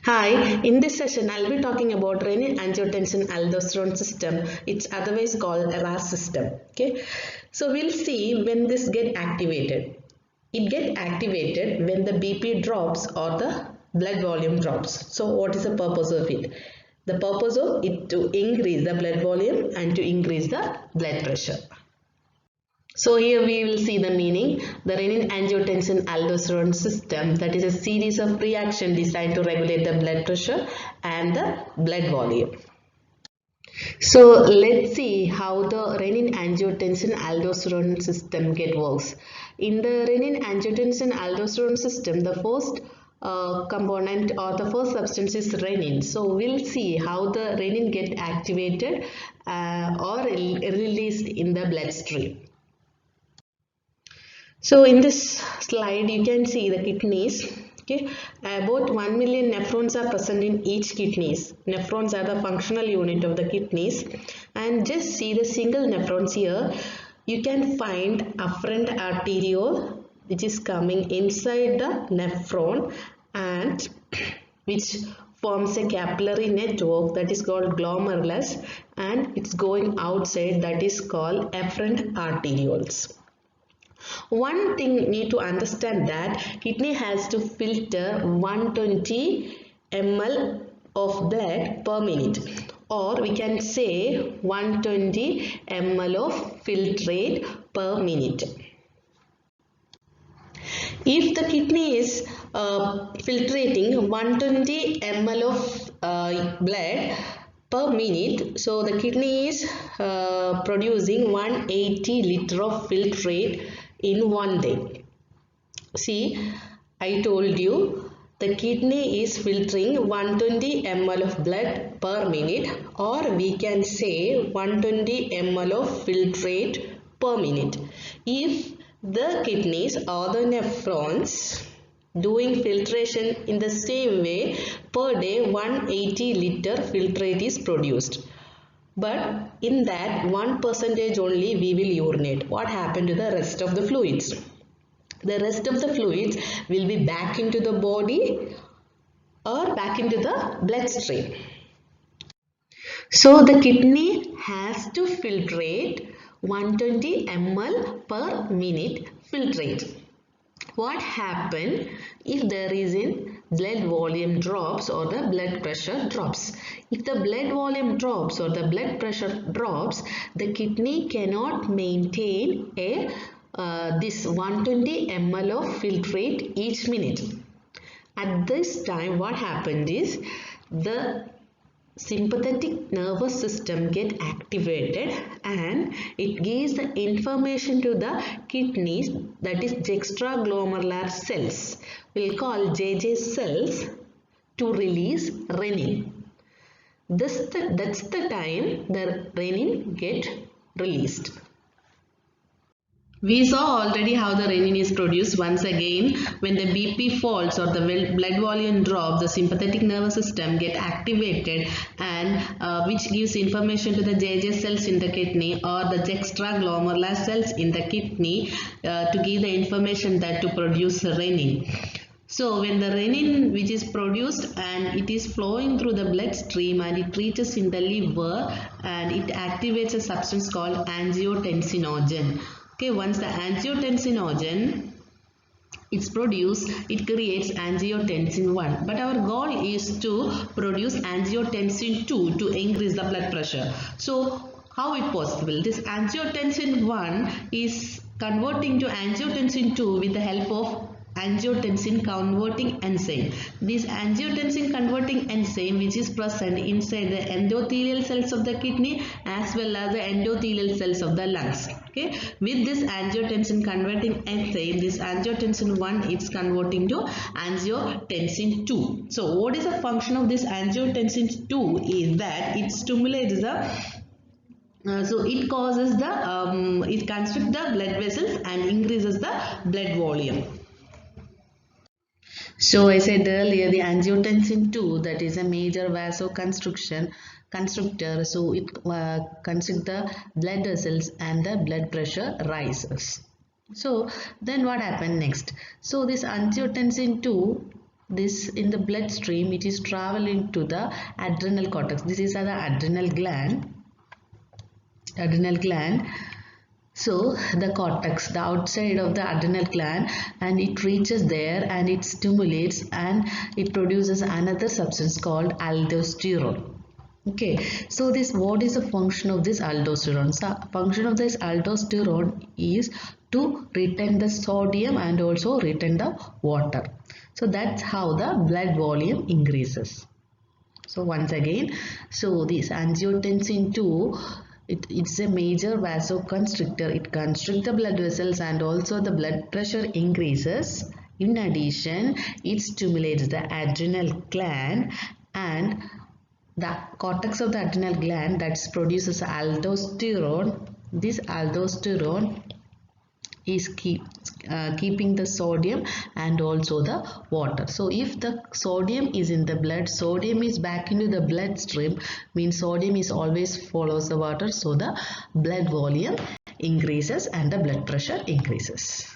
Hi, in this session I'll be talking about renin-angiotensin-aldosterone system. It's otherwise called RAS system. Okay, so we'll see when this get activated. It get activated when the BP drops or the blood volume drops. So what is the purpose of it? The purpose of it to increase the blood volume and to increase the blood pressure. So here we will see the meaning. The renin-angiotensin-aldosterone system, that is a series of reactions designed to regulate the blood pressure and the blood volume. So let's see how the renin-angiotensin-aldosterone system works. In the renin-angiotensin-aldosterone system, the first component or the first substance is renin. So we'll see how the renin get activated or released in the bloodstream. So in this slide you can see the kidneys. Okay, about 1 million nephrons are present in each kidneys. Nephrons are the functional unit of the kidneys, and just see the single nephrons here. You can find afferent arteriole which is coming inside the nephron and which forms a capillary network that is called glomerulus, and it's going outside, that is called afferent arterioles. One thing you need to understand that kidney has to filter 120 ml of blood per minute, or we can say 120 ml of filtrate per minute. If the kidney is filtrating 120 ml of blood per minute, so the kidney is producing 180 liter of filtrate in one day. See, I told you the kidney is filtering 120 ml of blood per minute, or we can say 120 ml of filtrate per minute. If the kidneys or the nephrons doing filtration in the same way, per day 180 liter filtrate is produced. But in that 1% only we will urinate. What happened to the rest of the fluids? The rest of the fluids will be back into the body or back into the bloodstream. So the kidney has to filtrate 120 ml per minute filtrate. What happens if there is in blood volume drops or the blood pressure drops? If the blood volume drops or the blood pressure drops, the kidney cannot maintain a this 120 ml of filtrate each minute. At this time, what happened is the sympathetic nervous system get activated and it gives the information to the kidneys, that is juxtaglomerular cells, we'll call JJ cells, to release renin. That's the time the renin get released. We saw already how the renin is produced. Once again, when the BP falls or the blood volume drops, the sympathetic nervous system get activated and which gives information to the JJ cells in the kidney or the juxtaglomerular cells in the kidney to give the information that to produce renin. So when the renin which is produced and it is flowing through the bloodstream and it reaches in the liver and it activates a substance called angiotensinogen. Okay, once the angiotensinogen is produced, it creates angiotensin 1. But our goal is to produce angiotensin 2 to increase the blood pressure. So how it possible? This angiotensin 1 is converting to angiotensin 2 with the help of angiotensin converting enzyme. This angiotensin converting enzyme which is present inside the endothelial cells of the kidney as well as the endothelial cells of the lungs. Okay, with this angiotensin converting enzyme, this angiotensin 1 is converting to angiotensin 2. So what is the function of this angiotensin 2 is that it stimulates the so it causes the it constricts the blood vessels and increases the blood volume. So I said earlier, the angiotensin 2, that is a major vasoconstrictor, so it constricts the blood vessels and the blood pressure rises. So then what happened next? So this angiotensin 2 this in the bloodstream, it is traveling to the adrenal cortex. This is the adrenal gland. So the cortex, the outside of the adrenal gland, and it reaches there and it stimulates and it produces another substance called aldosterone. Okay, so what is the function of this aldosterone? So function of this aldosterone is to retain the sodium and also retain the water. So that's how the blood volume increases. So once again, so this angiotensin 2, it's a major vasoconstrictor. It constricts the blood vessels and also the blood pressure increases. In addition, it stimulates the adrenal gland and the cortex of the adrenal gland that produces aldosterone. This aldosterone is keeping the sodium and also the water. So if the sodium is in the blood, sodium is back into the bloodstream, means sodium is always follows the water, so the blood volume increases and the blood pressure increases.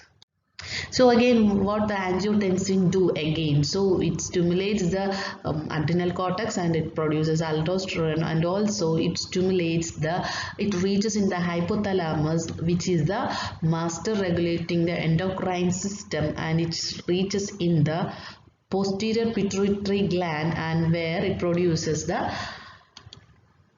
So again, what the angiotensin do again? So it stimulates the adrenal cortex and it produces aldosterone, and also it reaches in the hypothalamus, which is the master regulating the endocrine system, and it reaches in the posterior pituitary gland, and where it produces the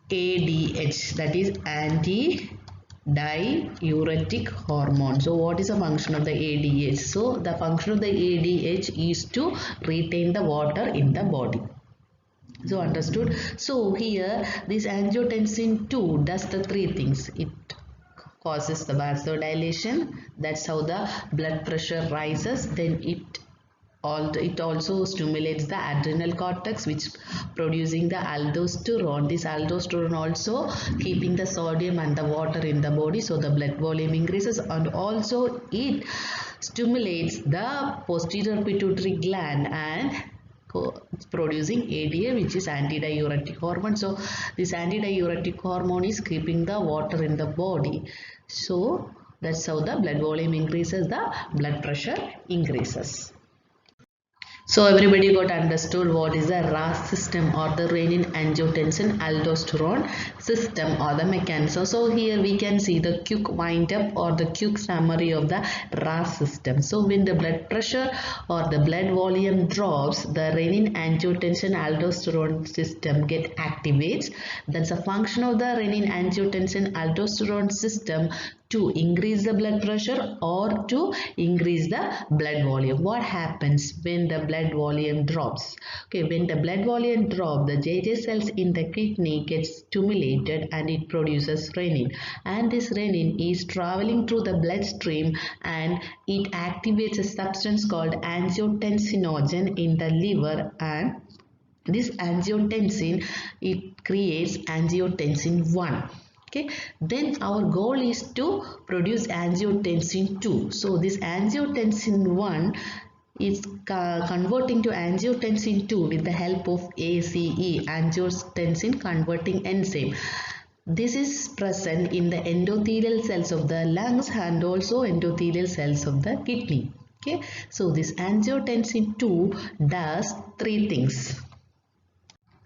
ADH, that is anti-diuretic hormone. So what is the function of the ADH? So the function of the ADH is to retain the water in the body. So understood? So here this angiotensin 2 does the three things. It causes the vasodilation, that's how the blood pressure rises. Then it also stimulates the adrenal cortex, which producing the aldosterone. This aldosterone also keeping the sodium and the water in the body, so the blood volume increases, and also it stimulates the posterior pituitary gland and producing ADA, which is antidiuretic hormone. So this antidiuretic hormone is keeping the water in the body. So that's how the blood volume increases, the blood pressure increases. So everybody got understood what is the RAS system, or the renin-angiotensin aldosterone system, or the mechanism. So here we can see the quick wind up or the quick summary of the RAS system. So when the blood pressure or the blood volume drops, the renin-angiotensin aldosterone system get activates. That's a function of the renin-angiotensin aldosterone system to increase the blood pressure or to increase the blood volume. What happens when the blood volume drops? Okay, when the blood volume drops, the JJ cells in the kidney get stimulated and it produces renin, and this renin is traveling through the bloodstream and it activates a substance called angiotensinogen in the liver, and this angiotensin, it creates angiotensin 1. Okay, then our goal is to produce angiotensin 2. So this angiotensin 1 is converting to angiotensin 2 with the help of ACE, angiotensin converting enzyme. This is present in the endothelial cells of the lungs and also endothelial cells of the kidney. Okay, so this angiotensin 2 does three things.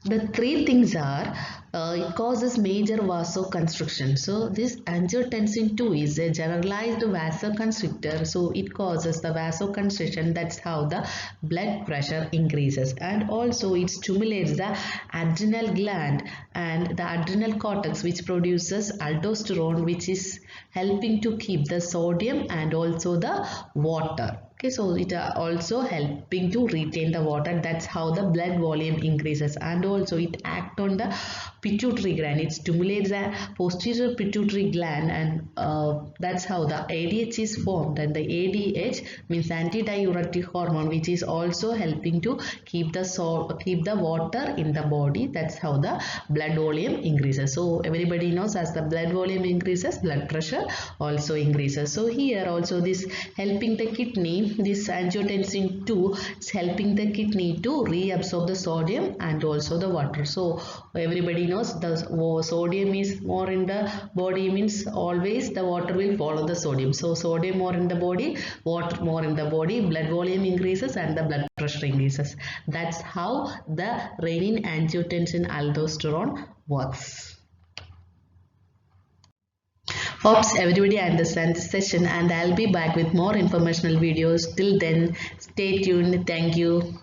The three things are, it causes major vasoconstriction. So this angiotensin 2 is a generalized vasoconstrictor. So it causes the vasoconstriction. That's how the blood pressure increases. And also it stimulates the adrenal gland and the adrenal cortex, which produces aldosterone, which is helping to keep the sodium and also the water. Okay, so it also helping to retain the water. That's how the blood volume increases, and also it acts on the pituitary gland. It stimulates the posterior pituitary gland, and that's how the ADH is formed. And the ADH means antidiuretic hormone, which is also helping to keep the water in the body. That's how the blood volume increases. So everybody knows, as the blood volume increases, blood pressure also increases. So here also this helping the kidney this angiotensin 2 is helping the kidney to reabsorb the sodium and also the water. So everybody knows the sodium is more in the body means always the water will follow the sodium. So sodium more in the body, water more in the body, blood volume increases and the blood pressure increases. That's how the renin angiotensin aldosterone works. Hopes everybody understands this session, and I'll be back with more informational videos. Till then, stay tuned. Thank you.